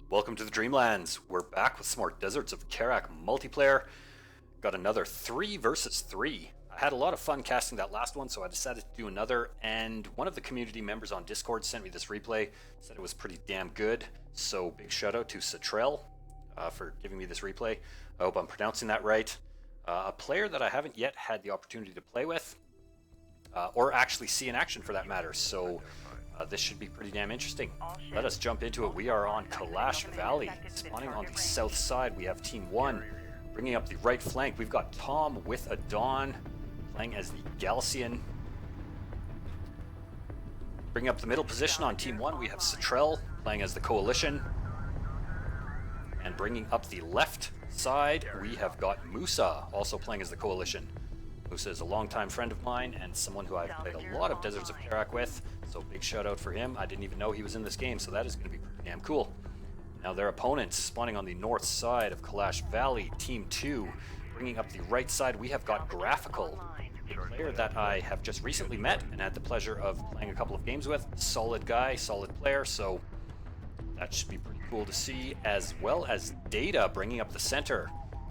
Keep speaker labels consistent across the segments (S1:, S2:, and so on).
S1: Welcome to the Dreamlands. We're back with some more Deserts of Kharak multiplayer. Got another 3 versus 3. I had a lot of fun casting that last one, so I decided to do another, and one of the community members on Discord sent me this replay, said it was pretty damn good, so big shout out to Satrell for giving me this replay. I hope I'm pronouncing that right. A player that I haven't yet had the opportunity to play with, or actually see in action for that matter, so this should be pretty damn interesting. Let us jump into it. We are on Kalash Valley, spawning on the south side. We have Team 1 bringing up the right flank. We've got Tom with a Dawn playing as the Galcian. Bringing up the middle position on Team 1, we have Satrell playing as the Coalition. And bringing up the left side, we have got Musa also playing as the Coalition. Musa is a longtime friend of mine and someone who I've played a lot of Deserts of Kharak with, so big shout out for him. I didn't even know he was in this game, so that is going to be pretty damn cool. Now their opponents spawning on the north side of Kalash Valley, Team 2. Bringing up the right side, we have got Graphical, a player that I have just recently met and had the pleasure of playing a couple of games with. Solid guy, solid player, so that should be pretty cool to see, as well as Data bringing up the center.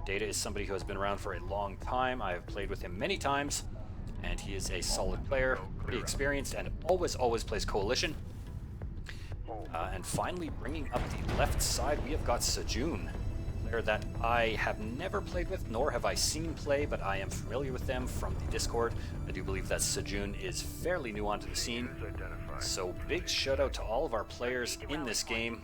S1: Data is somebody who has been around for a long time. I have played with him many times, and he is a solid player, pretty experienced, and always plays Coalition. And finally, bringing up the left side, we have got Sejun, a player that I have never played with, nor have I seen play, but I am familiar with them from the Discord. I do believe that Sejun is fairly new onto the scene, so big shout out to all of our players in this game.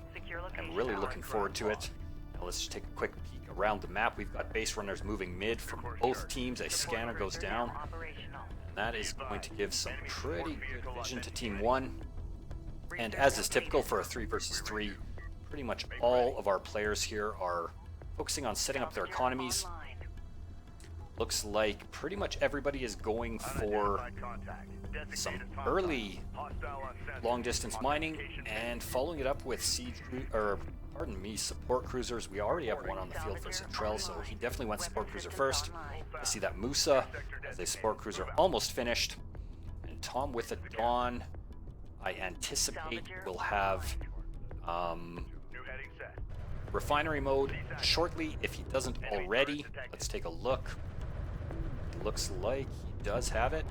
S1: I'm really looking forward to it. Now let's just take a quick peek around the map. We've got base runners moving mid from both teams. A scanner goes down, and that is going to give some pretty good vision to Team 1. And as is typical for a 3 versus 3, pretty much all of our players here are focusing on setting up their economies. Looks like pretty much everybody is going for some early long-distance mining and following it up with support cruisers. We already have one on the field for Satrell, so he definitely went support cruiser first. I see that Musa as a support cruiser almost finished, and Tom with a Dawn. I anticipate will have refinery mode shortly if he doesn't already. Let's take a look. Looks like he does have it.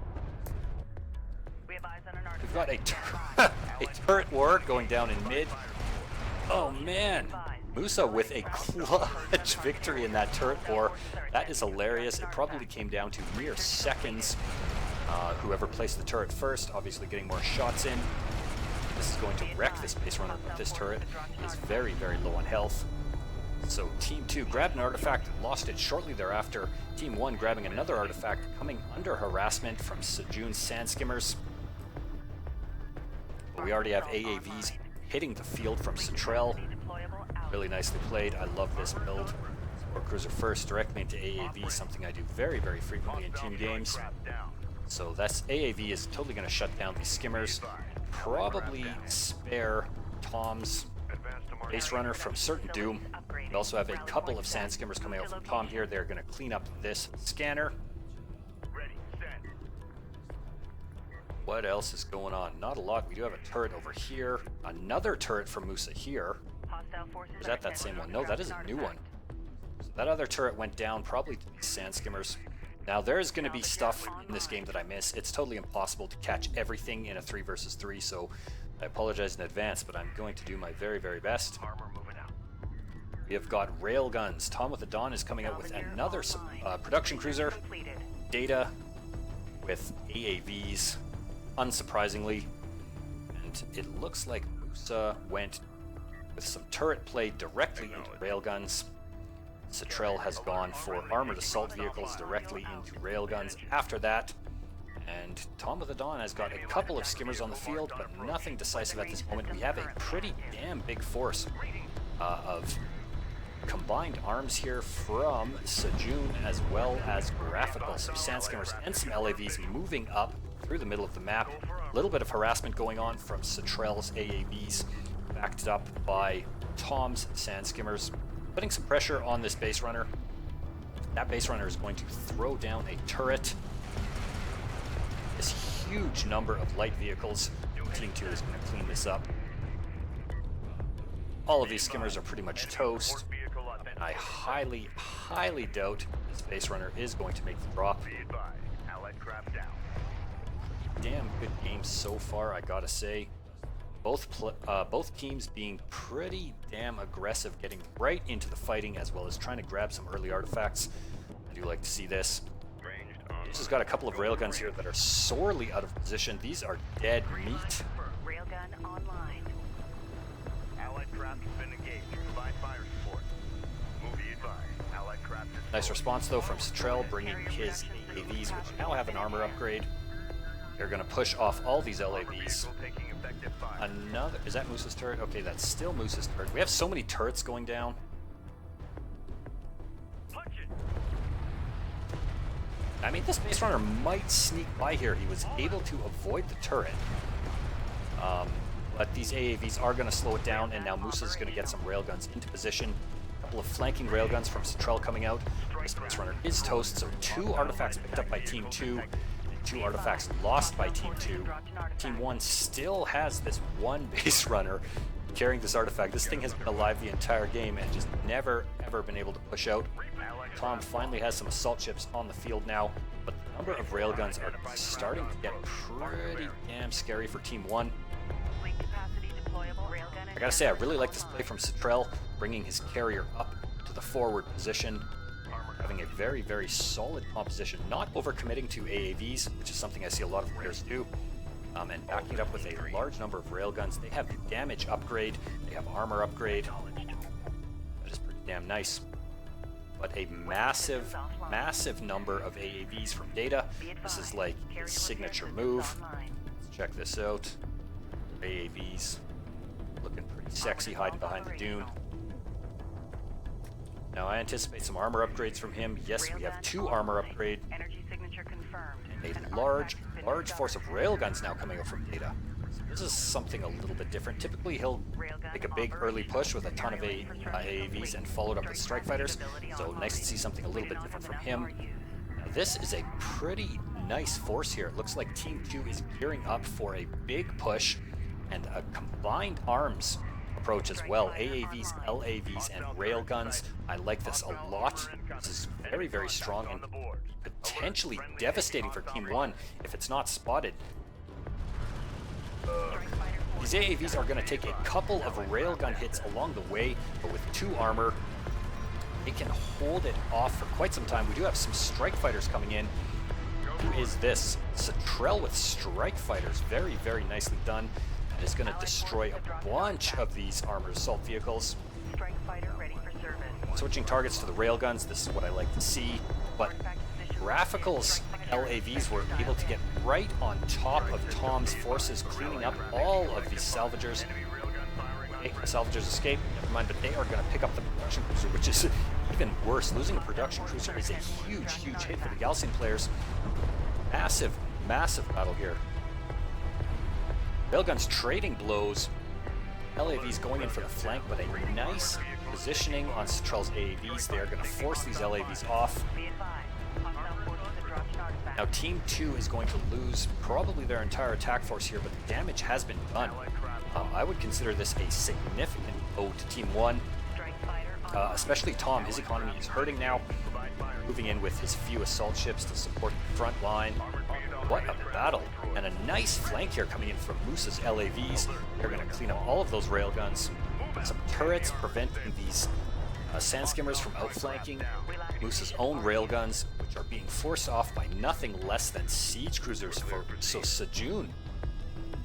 S1: We've got a turret war going down in mid. Oh man, Musa with a clutch victory in that turret war. That is hilarious. It probably came down to mere seconds. Whoever placed the turret first, obviously getting more shots in. This is going to wreck this base runner, but this turret is very low on health. So Team 2 grabbed an artifact, lost it shortly thereafter. Team 1 grabbing another artifact, coming under harassment from Sejun's Sand Skimmers. But we already have AAVs hitting the field from Satrell. Really nicely played. I love this build. Support cruiser first, directly into AAV, something I do very frequently in team games. So that's AAV is totally going to shut down these skimmers. Probably spare Tom's base runner from certain doom. We also have a couple of sand skimmers coming out from Tom here. They're going to clean up this scanner. What else is going on? Not a lot. We do have a turret over here. Another turret from Musa here. Is that same one? No, that is a new one. So that other turret went down probably to these sand skimmers. Now there's going to be stuff in this game that I miss. It's totally impossible to catch everything in a 3 versus 3, so I apologize in advance, but I'm going to do my very best. We have got railguns. Tom with the Dawn is coming out with another production cruiser. Data with AAVs, unsurprisingly. And it looks like Musa went with some turret play directly into railguns. Satrell has gone for armored assault vehicles directly into railguns after that. And Tom with the Dawn has got a couple of skimmers on the field, but nothing decisive at this moment. We have a pretty damn big force of combined arms here from Sejun as well as Graphical. Some sand skimmers and some LAVs moving up through the middle of the map. A little bit of harassment going on from Satrell's AAVs, backed up by Tom's sand skimmers, putting some pressure on this base runner. That base runner is going to throw down a turret. This huge number of light vehicles. Team 2 is going to clean this up. all of these skimmers are pretty much toast. And I highly, highly doubt this base runner is going to make the drop. Damn good game so far, I gotta say. Both teams being pretty damn aggressive, getting right into the fighting as well as trying to grab some early artifacts. I do like to see this. He's just got a couple of railguns here that are sorely out of position. These are dead meat.
S2: Railgun online.
S3: Allied craft has been engaged. Provide fire support. Move advised. Allied craft is
S1: Nice response though from Citrell, bringing his AAVs, which now have an armor upgrade. They're going to push off all these LAVs.
S3: taking effective fire.
S1: Another, is that Moose's turret? Okay, that's still Moose's turret. We have so many turrets going down.
S3: Punch it.
S1: I mean, this base runner might sneak by here. He was able to avoid the turret. But these AAVs are going to slow it down, and now Moose is going to get some railguns into position. A couple of flanking railguns from Citrell coming out. This base runner is toast, so 2 artifacts picked up by Team 2, and 2 artifacts lost by Team 2. Team 1 still has this one base runner carrying this artifact. This thing has been alive the entire game and just never, ever been able to push out. Tom finally has some assault ships on the field now, but the number of railguns are starting to get pretty damn scary for Team 1.
S2: Fleet capacity deployable. Railgun.
S1: I gotta say, I really like this play from Citrell, bringing his carrier up to the forward position, having a very, very solid composition, not overcommitting to AAVs, which is something I see a lot of players do, and backing it up with a large number of railguns. They have damage upgrade, they have armor upgrade. That is pretty damn nice. But a massive, massive number of AAVs from Data. This is like his signature move. Let's check this out. AAVs looking pretty sexy, hiding behind the dune. Now I anticipate some armor upgrades from him. Yes, we have 2 armor upgrade.
S2: Energy signature confirmed.
S1: A large force of railguns now coming up from Data. So this is something a little bit different. Typically he'll make a big early push with a ton of AAVs and followed up with strike fighters. So nice to see something a little bit different from him. Now, this is a pretty nice force here. It looks like Team 2 is gearing up for a big push and a combined arms approach as well. AAVs, LAVs, and railguns. I like this a lot. This is very, very strong and potentially devastating for Team 1 if it's not spotted. These AAVs are going to take a couple of railgun hits along the way, but with 2 armor, they can hold it off for quite some time. We do have some strike fighters coming in. Who is this? Citrell with strike fighters. Very, very nicely done. That is going to destroy a bunch of these armored assault vehicles.
S2: Strike fighter ready for service.
S1: Switching targets to the railguns. This is what I like to see. But Graphical's LAVs were able to get right on top of Tom's forces, cleaning up all of these salvagers. Okay, salvagers escape, never mind, but they are going to pick up the production cruiser, which is even worse. Losing a production cruiser is a huge, huge hit for the Galcian players. Massive, massive battle here. Railguns trading blows. LAVs going in for the flank, but a nice positioning on Citrell's AAVs. They are going to force these LAVs off.
S2: Be advised. Hostile forces have dropped an artifact.
S1: Now Team 2 is going to lose probably their entire attack force here, but the damage has been done. I would consider this a significant blow to Team 1,
S2: Strike fighter
S1: especially Tom. His economy is hurting now, moving in with his few assault ships to support the front line. What a battle, and a nice flank here coming in from Moose's LAVs. They're going to clean up all of those railguns. Some turrets preventing these sand skimmers from outflanking Moose's own railguns, which are being forced off by nothing less than siege cruisers. So Sejun,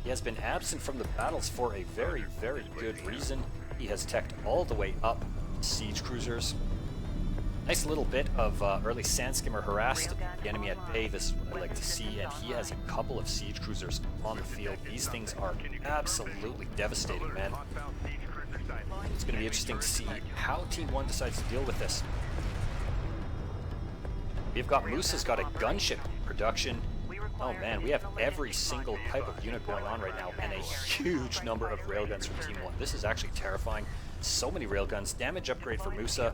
S1: he has been absent from the battles for a very, very good reason. He has teched all the way up siege cruisers. Nice little bit of early sand skimmer harassed the enemy at bay. This is what I like to see, and he has a couple of siege cruisers on the field. These things are absolutely devastating, man. It's going to be interesting to see how Team 1 decides to deal with this. We've got Moose has got a gunship production. Oh man, we have every single type of unit going on right now, and a huge number of railguns from Team 1. This is actually terrifying. So many railguns. Damage upgrade for Musa.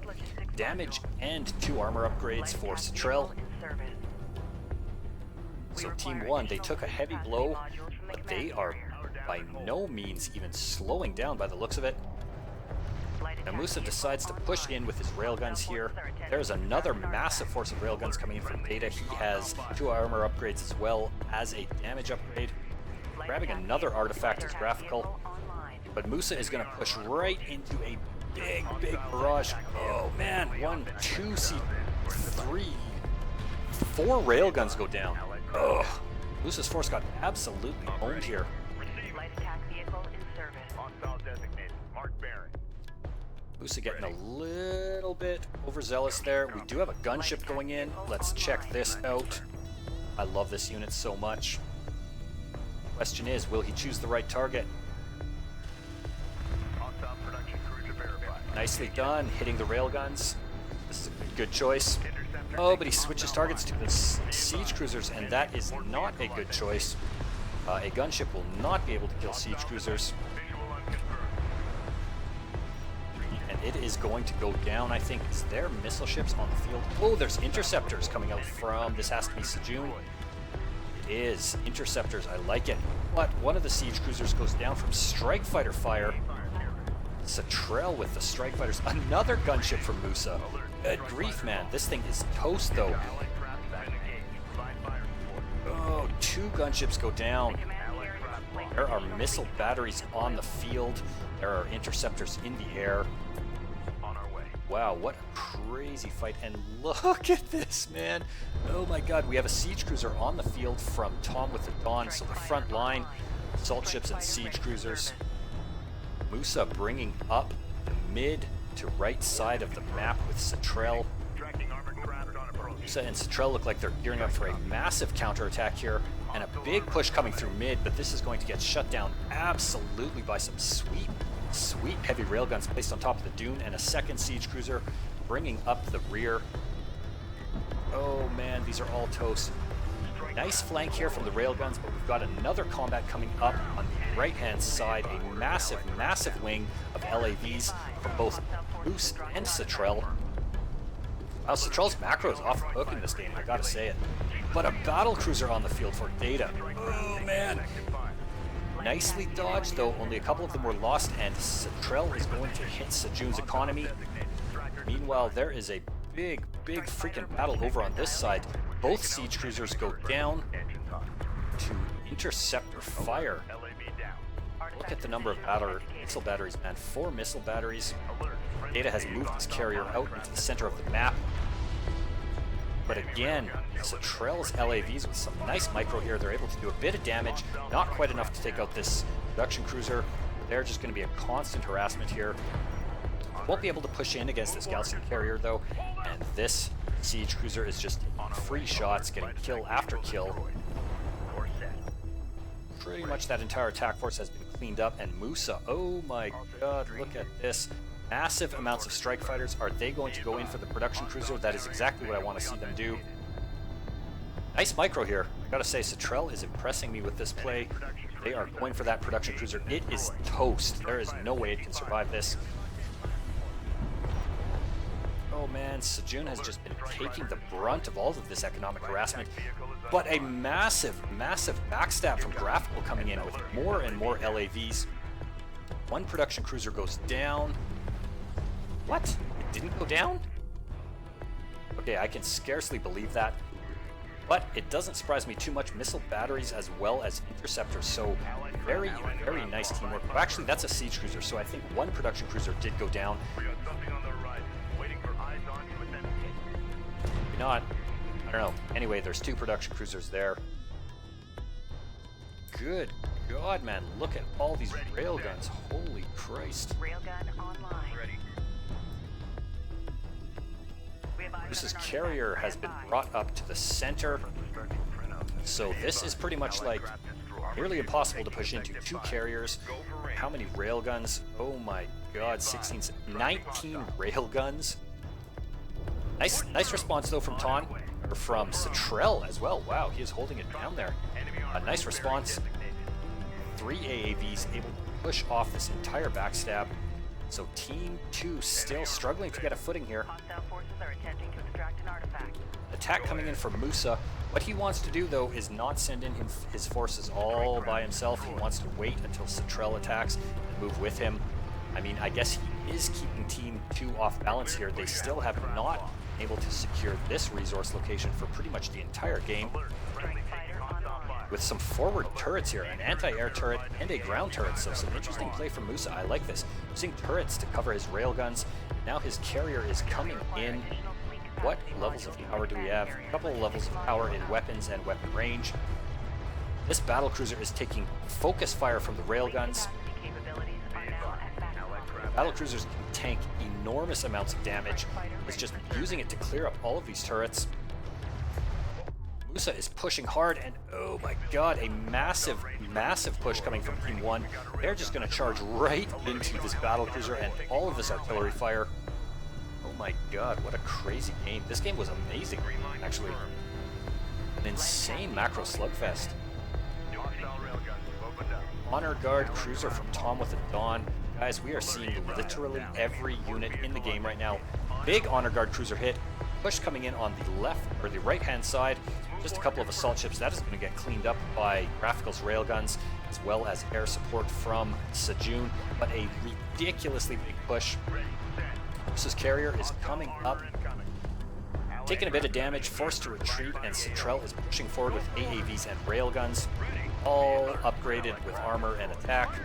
S1: Damage and 2 armor upgrades for Citrell. So Team 1, they took a heavy blow, but they are by no means even slowing down by the looks of it. Now Musa decides to push in with his railguns here. There's another massive force of railguns coming in from Data. He has 2 armor upgrades as well as a damage upgrade. Grabbing another artifact is graphical. But Musa is going to push right into a big barrage. Oh man, 1, 2, 3, 4 railguns go down. Ugh. Musa's force got absolutely owned here.
S2: Light attack vehicle in service.
S3: Hostile designated. Mark bearing.
S1: Musa getting a little bit overzealous there. We do have a gunship going in. Let's check this out. I love this unit so much. Question is, will he choose the right target?
S3: Hostile production cruiser verified.
S1: Nicely done, hitting the railguns. This is a good choice. Oh, but he switches targets to the siege cruisers, and that is not a good choice. A gunship will not be able to kill siege cruisers.
S3: Visual unconfirmed.
S1: And it is going to go down, I think. Is there missile ships on the field? Oh, there's interceptors coming out from, this has to be Sejun. It is. Interceptors, I like it. But one of the siege cruisers goes down from strike fighter fire. Satrell with the strike fighters. Another gunship from Musa. Good grief, man. This thing is toast, though.
S3: Allied craft has been engaged. Provide fire support.
S1: Oh, 2 gunships go down. There are missile batteries on the field. There are interceptors in the air.
S3: On our way.
S1: Wow, what a crazy fight. And look at this, man. Oh my god, we have a siege cruiser on the field from Tom with the Dawn. So the front line, assault ships and siege cruisers. Musa bringing up the mid to right side of the map with Satrell.
S3: Tracking armored craft on approach.
S1: Musa and Satrell look like they're gearing up for a massive counterattack here, and a big push coming through mid, but this is going to get shut down absolutely by some sweet heavy railguns placed on top of the dune, and a second siege cruiser bringing up the rear. Oh man, these are all toast. Nice flank here from the railguns, but we've got another combat coming up on the right-hand side, a massive wing of LAVs from both Moose and Satrell. Wow, Satrell's macro is off the hook in this game, I gotta say it. But a battle cruiser on the field for Data. Oh man! Nicely dodged, though only a couple of them were lost, and Satrell is going to hit Sejun's economy. Meanwhile, there is a big freaking battle over on this side. Both siege cruisers go down to interceptor fire.
S3: LAV down.
S1: Look at the number of missile batteries, man. 4 missile batteries. Data has moved his carrier out into the center of the map. But again, Satrell's LAVs with some nice micro here. They're able to do a bit of damage, not quite enough to take out this production cruiser. They're just going to be a constant harassment here. Won't be able to push in against this Galcian carrier though, and this siege cruiser is just free shots, getting kill after kill. Pretty much that entire attack force has been cleaned up, and Musa, oh my god, look at this. Massive amounts of strike fighters. Are they going to go in for the production cruiser? That is exactly what I want to see them do. Nice micro here. I gotta say, Satrell is impressing me with this play. They are going for that production cruiser. It is toast. There is no way it can survive this. Oh man, Sejun has just been taking the brunt of all of this economic harassment, but a massive backstab from Graphical coming in with more and more LAVs. 1 production cruiser goes down. What? It didn't go down? Okay, I can scarcely believe that. But it doesn't surprise me too much. Missile batteries as well as interceptors, so very nice teamwork. Well, actually, that's a siege cruiser, so I think 1 production cruiser did go down.
S3: We got something on the horizon. Waiting for eyes on to authenticate.
S1: Maybe not. I don't know. Anyway, there's 2 production cruisers there. Good God, man. Look at all these railguns. Holy Christ.
S2: Railgun online.
S3: Ready.
S1: This carrier has been brought up to the center. So this is pretty much like nearly impossible to push into. 2 carriers. How many railguns? Oh my god, 19 railguns. Nice response though from Ton, or from Satrell as well. Wow, he is holding it down there. A nice response. 3 AAVs able to push off this entire backstab. So Team 2 still struggling to get a footing here.
S2: Hostile forces are attempting to extract an artifact.
S1: Attack coming in from Musa. What he wants to do though is not send in his forces all by himself. He wants to wait until Satrell attacks and move with him. I mean, I guess he is keeping Team 2 off balance here. They still have not been able to secure this resource location for pretty much the entire game. With some forward turrets here, an anti-air turret and a ground turret, so some interesting play from Musa. I like this. Using turrets to cover his railguns. Now his carrier is coming in. What levels of power do we have? A couple of levels of power in weapons and weapon range. This battlecruiser is taking focus fire from the railguns. Battlecruisers can tank enormous amounts of damage. It's just using it to clear up all of these turrets. Musa is pushing hard, and oh my god, a massive, massive push coming from Team 1. They're just going to charge right into this battlecruiser and all of this artillery fire. Oh my god, what a crazy game. This game was amazing, actually. An insane macro slugfest. Honor Guard cruiser from Tom with a Dawn. Guys, we are seeing literally every unit in the game right now. Big Honor Guard cruiser hit. Push coming in on the left or the right hand side. Just a couple of assault ships. That is going to get cleaned up by Graphical's railguns, as well as air support from Sejun. But a ridiculously big push. Musa's carrier is coming up, taking a bit of damage, forced to retreat, and Citrell is pushing forward with AAVs and railguns, all upgraded with armor and attack.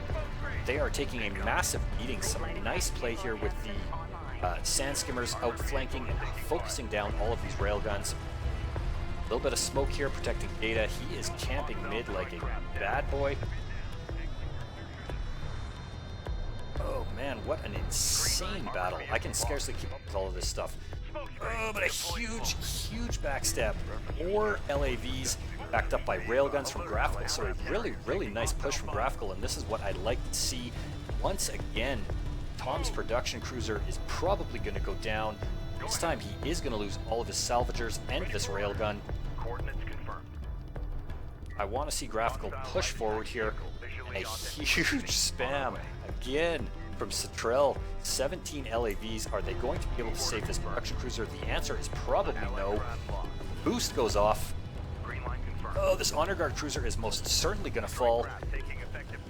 S1: They are taking a massive beating. Some nice play here with the Sand Skimmers outflanking and focusing down all of these railguns. A little bit of smoke here protecting Data. He is camping mid like a bad boy. Oh man, what an insane battle. I can scarcely keep up with all of this stuff. Oh, but a huge, huge backstab. More LAVs backed up by railguns from Graphical. So a really, really nice push from Graphical, and this is what I'd like to see. Once again, Tom's production cruiser is probably going to go down. This time he is going to lose all of his salvagers and this railgun. I want to see Graphical push forward here. And a huge spam again from Citrell. 17 LAVs. Are they going to be able to save this production cruiser? The answer is probably no. Boost goes off. Oh, this Honor Guard cruiser is most certainly going to fall.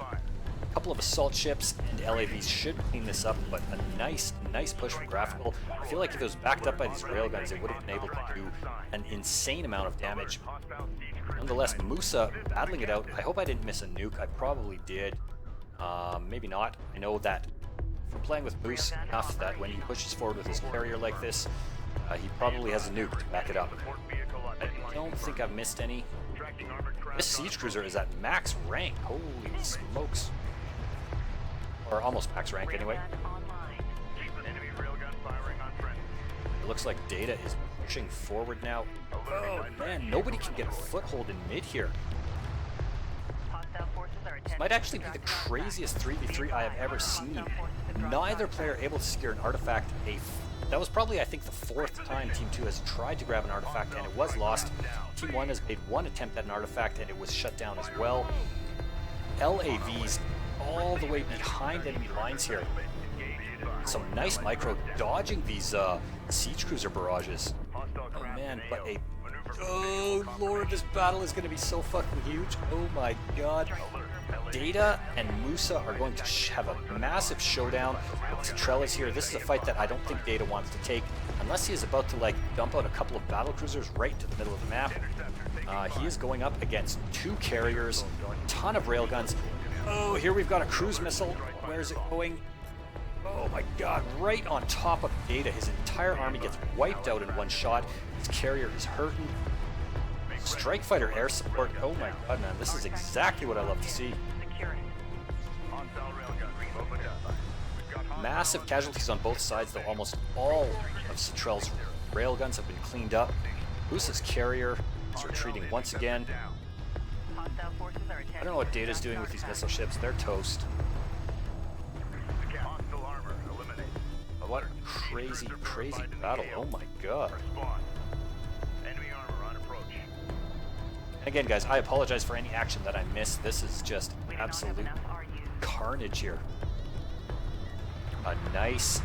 S1: A couple of assault ships and LAVs should clean this up, but a nice push from Graphical. I feel like if it was backed up by these railguns, it would have been able to do an insane amount of damage. Nonetheless, Musa battling it out. I hope I didn't miss a nuke. I probably did. Maybe not. I know that from playing with Moose enough that when he pushes forward with his carrier like this, he probably has a nuke to back it up. I don't think I've missed any. This siege cruiser is at max rank. Holy smokes. Or almost max rank anyway. It looks like Data is pushing forward now. Oh man, nobody can get a foothold in mid here. This might actually be the craziest 3v3 I have ever seen. Neither player able to secure an artifact. That was probably, I think, the fourth time Team 2 has tried to grab an artifact and it was lost. Team 1 has made one attempt at an artifact and it was shut down as well. LAVs all the way behind enemy lines here. Some nice micro dodging these siege cruiser barrages. Oh man, but oh lord, this battle is going to be so fucking huge. Oh my god. Data and Musa are going to have a massive showdown. Citrell is here. This is a fight that I don't think Data wants to take unless he is about to like dump out a couple of battle cruisers right into the middle of the map. He is going up against two carriers, a ton of railguns. Oh, here we've got a cruise missile. Where is it going? Oh my god, right on top of Data. His entire army gets wiped out in one shot. His carrier is hurting. Strike fighter air support. Oh my god, man, this is exactly what I love to see. Massive casualties on both sides, though almost all of Citrell's railguns have been cleaned up. Musa's carrier is retreating once again. I don't know what Data's doing with these missile ships. They're toast. What a crazy, crazy battle. Oh my god. Again, guys, I apologize for any action that I missed. This is just absolute carnage here. A nice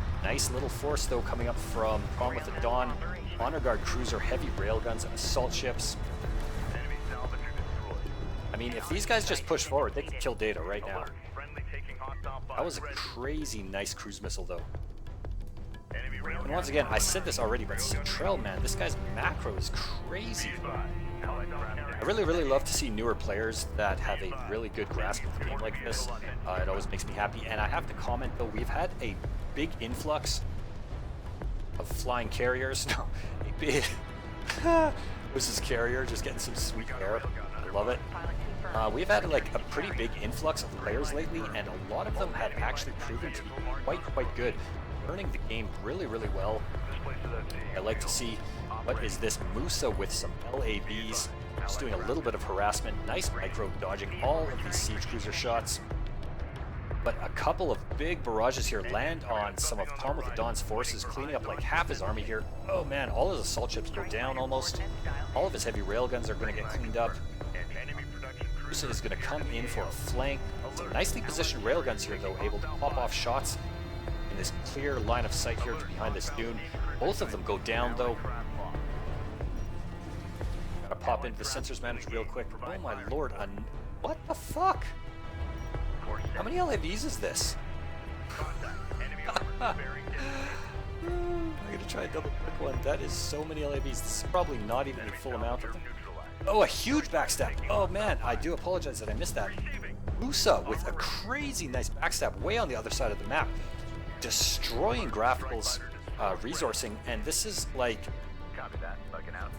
S1: little force, though, coming up from Prom with the Dawn. Honor Guard cruiser, heavy railguns, and assault ships. I mean, if these guys just push forward, they can kill Data right now. That was a crazy nice cruise missile, though.
S3: Enemy railgun.
S1: And once again, I said this already, but Cetrell, man, this guy's macro is crazy.
S3: Allied craft
S1: I really love to see newer players that have a really good grasp of the game like this. It always makes me happy. And I have to comment, though, we've had a big influx of flying carriers. No, a big... this is carrier, just getting some sweet air. I love it.
S2: Pilot confirmed.
S1: We've had like a pretty big influx of players lately, and a lot of them have actually proven to be quite good, learning the game really well. I like to see what is this Musa with some LAVs, just doing a little bit of harassment, nice micro dodging all of these siege cruiser shots. But a couple of big barrages here land on some of Tom with the Dawn's forces, cleaning up like half his army here. Oh man, all his assault ships go down almost. All of his heavy railguns are going to get cleaned up. Musa is going to come in for a flank. Some nicely positioned railguns here, though, able to pop off shots in this clear line of sight here behind this dune. Both of them go down, though. Gotta pop into the sensors manager real quick. Oh my lord, what the fuck? How many LAVs is this? I'm gonna try a double quick one. That is so many LAVs. This is probably not even a full amount of them. Oh, a huge backstab. Oh man, I do apologize that I missed that. Musa with a crazy nice backstab way on the other side of the map, destroying Graphical's resourcing, and this is like,
S3: Copy that. Bugging out.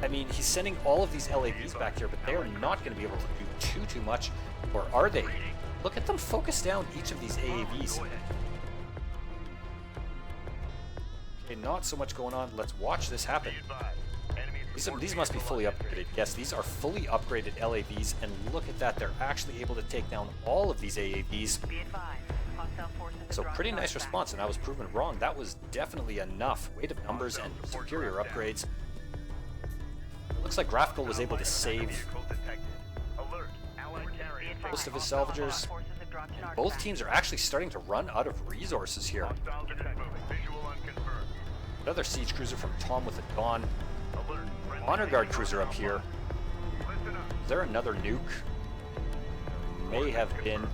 S1: I mean, he's sending all of these LAVs back here, but they are not going to be able to do too much, or are they? Look at them focus down each of these AAVs. Okay, not so much going on. Let's watch this happen. These must be fully upgraded. Yes, these are fully upgraded LAVs, and look at that. They're actually able to take down all of these AAVs.
S2: Be advised. Hostile forces have
S1: So
S2: dropped
S1: pretty
S2: an
S1: nice
S2: artifact.
S1: response, and I was proven wrong. That was definitely enough. Weight of numbers and superior upgrades. It looks like Graphical was able to save most of his salvagers.
S2: Forces have dropped an
S1: Both
S2: artifact.
S1: teams are actually starting to run out of resources here. Another siege cruiser from Tom with the Dawn. Honor Guard cruiser up here. Is there another nuke? May have been.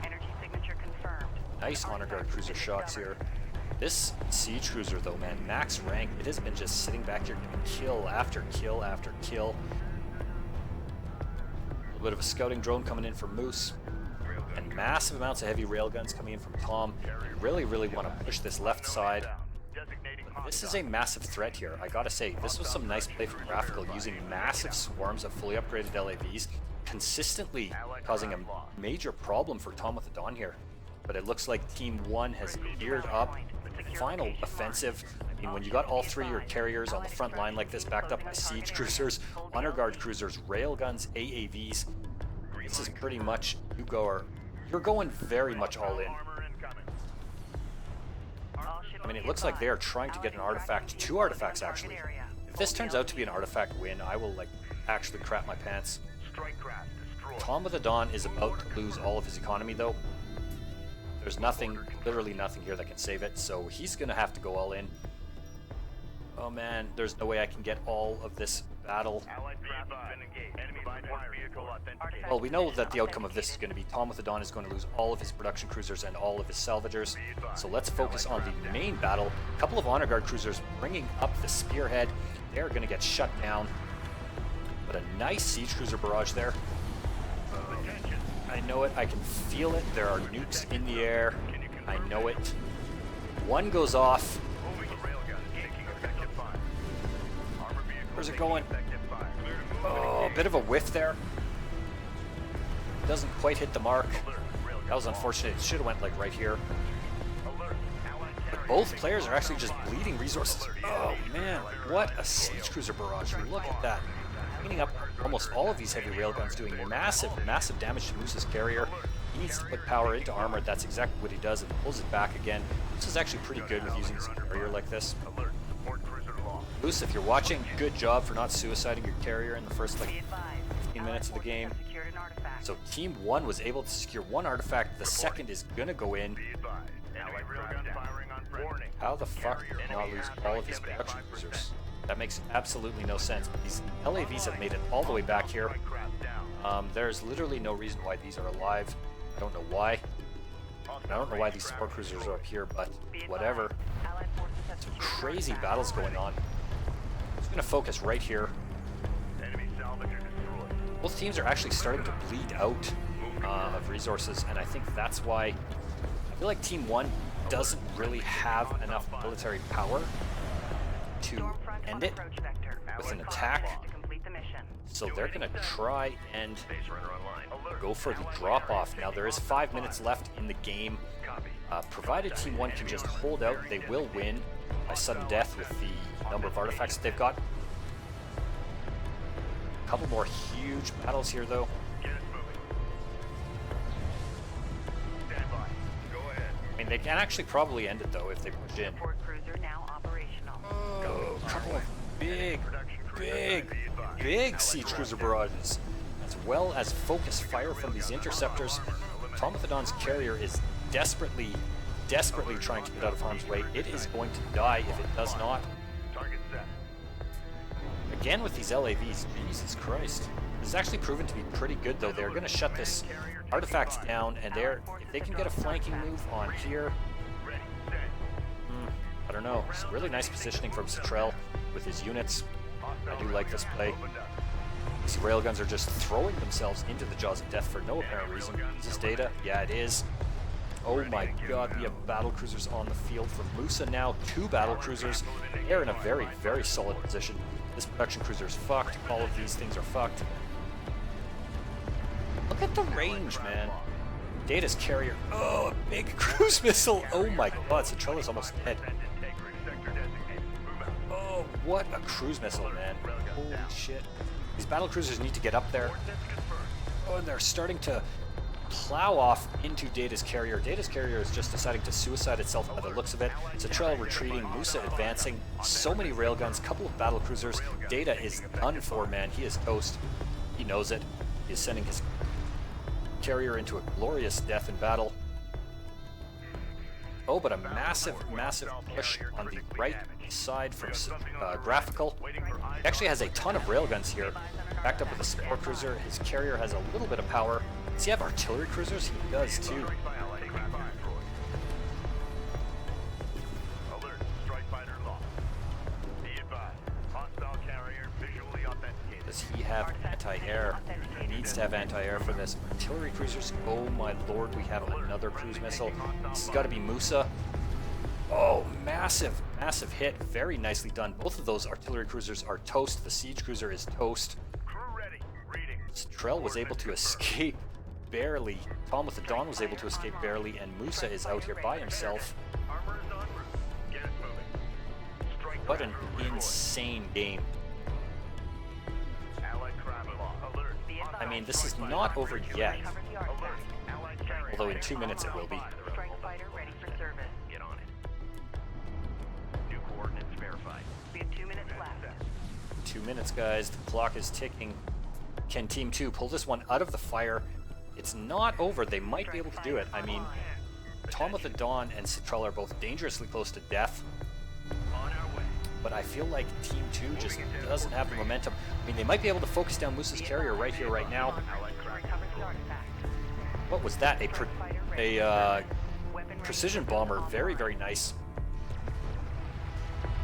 S2: Energy signature confirmed.
S1: Nice Honor Guard cruiser shots here. This siege cruiser, though, man, max rank, it has been just sitting back here doing kill after kill after kill. A little bit of a scouting drone coming in from Moose. And massive amounts of heavy railguns coming in from Tom. Really want to push this left side. This is a massive threat here. I gotta say, this was some nice play from Graphical, using massive swarms of fully upgraded LAVs, consistently causing a major problem for Tom with the Dawn here. But it looks like Team 1 has geared up the final offensive. I mean, when you got all three of your carriers on the front line like this, backed up by siege cruisers, honor guard cruisers, railguns, AAVs, this is pretty much, you're going very much all in. I mean, it looks like they are trying to get an artifact, 2 artifacts actually. If this turns out to be an artifact win, I will like actually crap my pants. Tom with the Dawn is about to lose all of his economy though. There's nothing, literally nothing here that can save it, so he's gonna have to go all in. Oh man, there's no way I can get all of this battle. Well, we know that the outcome of this is going to be Tom with the Dawn is going to lose all of his production cruisers and all of his salvagers. So let's focus on the main battle. A couple of honor guard cruisers bringing up the spearhead. They're going to get shut down. But a nice siege cruiser barrage there. I know it. I can feel it. There are nukes in the air. I know it. One goes off. Where's it going? Oh, a bit of a whiff there. Doesn't quite hit the mark. That was unfortunate. It should have went like right here. But both players are actually just bleeding resources. Oh man, what a siege cruiser barrage. Look at that. Cleaning up almost all of these heavy railguns, doing massive damage to Moose's carrier. He needs to put power into armor. That's exactly what he does, and pulls it back again. This is actually pretty good with using his carrier like this. Moose, if you're watching, good job for not suiciding your carrier in the first like 15 minutes of the game. So Team 1 was able to secure 1 artifact. The second is gonna go in. How the fuck did he not lose all of his production cruisers? That makes absolutely no sense. But these LAVs have made it all the way back here. There's literally no reason why these are alive. I don't know why. And I don't know why these support cruisers are up here, but whatever.
S2: Allied forces have
S1: Some
S2: secured
S1: crazy
S2: northbound.
S1: battles going on. I'm just gonna focus right here.
S3: Enemy salvage or destroyed.
S1: Both teams are actually starting to bleed out of resources, and I think that's why I feel like Team 1 doesn't really have enough military power to
S2: Stormfront
S1: end
S2: on
S1: it
S2: approach vector.
S1: with an
S2: Five
S1: attack.
S2: minutes to complete the mission.
S1: So they're going to try and
S3: Base runner online. Alert.
S1: go for the
S3: Allied
S1: drop-off.
S3: carrier
S1: Now there is
S3: taking
S1: 5
S3: off
S1: minutes
S3: at
S1: left in the game.
S3: Copy.
S1: Provided Team 1 can just hold out, they will win by sudden death with the number of artifacts that they've got. A couple more huge battles here, though.
S3: Get us moving. Stand by. Go ahead.
S1: I mean, they can actually probably end it, though, if they push in.
S2: Support cruiser now operational.
S1: Oh, a couple of big siege cruiser barrages, as well as focus fire from these interceptors. Tomothodon's carrier is desperately trying to get out of harm's way. It is going to die if it does not.
S3: Target set.
S1: Again with these LAVs, Jesus Christ. This is actually proven to be pretty good, though. They're going to shut this artifact down, and if they can get a flanking move on here,
S3: Ready. Set.
S1: I don't know. Some really nice positioning from Citrell with his units. I do like this play. These railguns are just throwing themselves into the jaws of death for no apparent reason. Is this data? Yeah, it is. Oh my god, we have battle cruisers on the field for Musa now. 2 battle cruisers. They're in a very, very solid position. This production cruiser is fucked. All of these things are fucked. Look at the range, man. Data's carrier. Oh, a big cruise missile. Oh my god, Citrell is almost dead. Oh, what a cruise missile, man. Holy shit. These battle cruisers need to get up there. Oh, and they're starting to plow off into Data's carrier. Data's carrier is just deciding to suicide itself by the looks of it. Citrell retreating, Musa advancing. So many railguns, couple of battle cruisers. Data is done for, man. He is toast. He knows it. He is sending his carrier into a glorious death in battle. Oh, but a massive push on the right side from Graphical. He actually has a ton of railguns here, backed up with a support cruiser. His carrier has a little bit of power. Does he have artillery cruisers? He does too.
S3: Alert. Strike fighter lost. Be advised. Hostile carrier visually authenticated.
S1: Does he have anti-air? He needs to have anti-air for this. Artillery cruisers. Oh my lord, we have another cruise missile. This has got to be Musa. Oh, massive hit. Very nicely done. Both of those artillery cruisers are toast. The siege cruiser is toast.
S3: Crew ready. Reading.
S1: Citrell was able to escape barely. Tom with the Dawn was able to escape barely, and Musa is out here by himself.
S3: Armor is en route. Get us moving. Strike
S1: What an
S3: fighter
S1: insane game.
S3: Allied craft lost. Alert.
S1: I mean, this is not over yet,
S2: Cover the artifact.
S3: Alert. Allied carrier.
S1: although in 2 minutes it will be.
S2: Strike fighter ready for service.
S3: Get on it. New coordinates verified.
S2: We have 2 minutes left.
S1: 2 minutes, guys. The clock is ticking. Can Team 2 pull this one out of the fire? It's not over. They might be able to do it. I mean, Tom with the Dawn and Citrell are both dangerously close to death,
S3: On our way.
S1: but I feel like Team 2 just doesn't have the momentum. I mean, they might be able to focus down Musa's carrier right here, right now.
S3: Allied craft.
S2: Recover the artifact.
S1: What was that? A precision bomber. Very, very nice.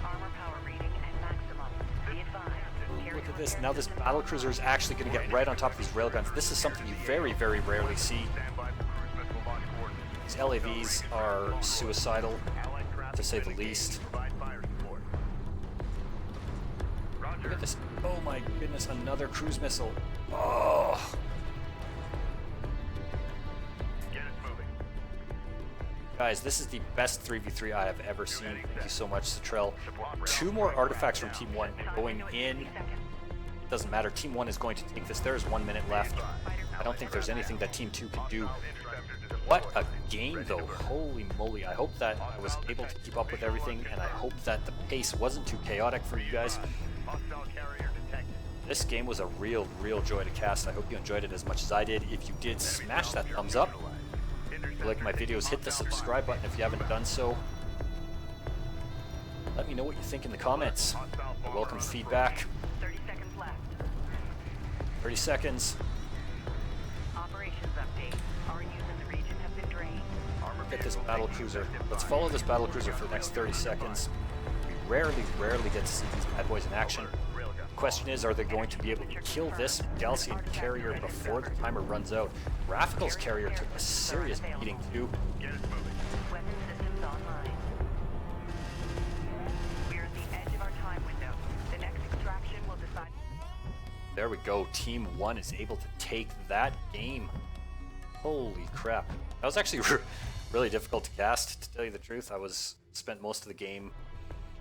S2: Armor power reading at maximum. Be advised.
S1: Look at this. Now this battle cruiser is actually going to get right on top of these railguns. This is something you very, very rarely see.
S3: Stand by for cruise missile launch coordinates.
S1: These LAVs are suicidal,
S3: Allied craft
S1: to say the
S3: engaged.
S1: least.
S3: Provide fire support. Roger.
S1: Look at this. Oh my goodness, another cruise missile. Oh.
S3: Get us moving.
S1: Guys, this is the best 3v3 I have ever seen. Thank you so much, Citrell. 2 more artifacts from Team 1 going in. Doesn't matter. Team 1 is going to take this. There is 1 minute left. I don't think there's anything that Team 2 can do. What a game, though. Holy moly. I hope that I was able to keep up with everything, and I hope that the pace wasn't too chaotic for you guys.
S3: Hostile carrier detected.
S1: This game was a real joy to cast. I hope you enjoyed it as much as I did. If you did, smash that thumbs up. If you like my videos, hit the subscribe button if you haven't done so. Let me know what you think in the comments. I welcome feedback.
S2: 30 seconds left.
S1: 30 seconds. at this battle cruiser. Let's follow this battle cruiser for the next 30 seconds. We rarely get to see these bad boys in action. The question is, are they going to be able to kill this Galcian carrier before the timer runs out? Raffigal's carrier took a serious beating too.
S3: Get us moving.
S2: Weapon systems online. We're at the edge of our time window. The next extraction will decide.
S1: There we go. Team 1 is able to take that game. Holy crap. That was actually really difficult to cast, to tell you the truth. I spent most of the game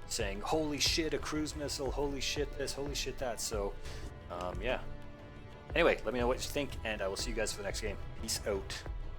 S1: saying, holy shit, a cruise missile, holy shit this, holy shit that. So, yeah. Anyway, let me know what you think, and I will see you guys for the next game. Peace out.